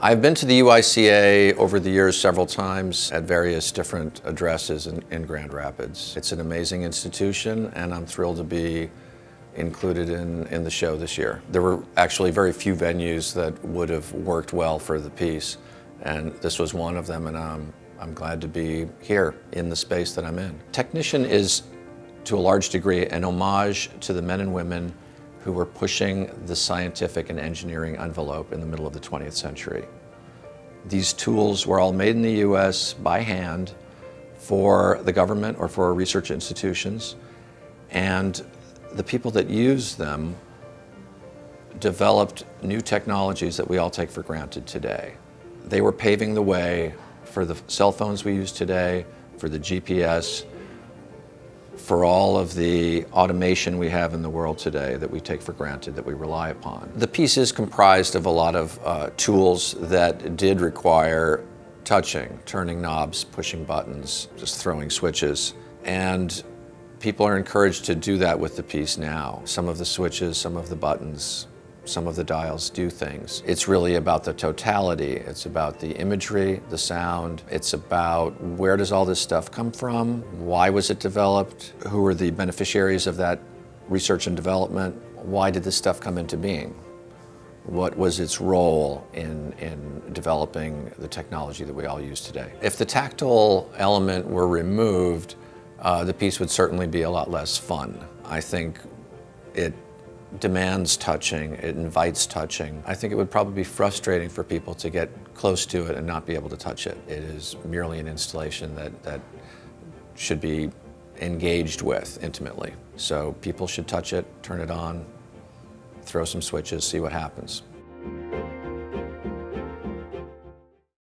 I've been to the UICA over the years several times at various different addresses in Grand Rapids. It's an amazing institution, and I'm thrilled to be included in the show this year. There were actually very few venues that would have worked well for the piece, and this was one of them, and I'm glad to be here in the space that I'm in. Technician is, to a large degree, an homage to the men and women who were pushing the scientific and engineering envelope in the middle of the 20th century. These tools were all made in the US by hand for the government or for research institutions, and the people that used them developed new technologies that we all take for granted today. They were paving the way for the cell phones we use today, for the GPS, for all of the automation we have in the world today that we take for granted, that we rely upon. The piece is comprised of a lot of tools that did require touching, turning knobs, pushing buttons, just throwing switches. And people are encouraged to do that with the piece now. Some of the switches, some of the buttons, some of the dials do things. It's really about the totality. It's about the imagery, the sound. It's about where does all this stuff come from? Why was it developed? Who are the beneficiaries of that research and development? Why did this stuff come into being? What was its role in developing the technology that we all use today? If the tactile element were removed, the piece would certainly be a lot less fun. I think it demands touching, it invites touching. I think it would probably be frustrating for people to get close to it and not be able to touch it. It is merely an installation that should be engaged with intimately. So people should touch it, turn it on, throw some switches, see what happens.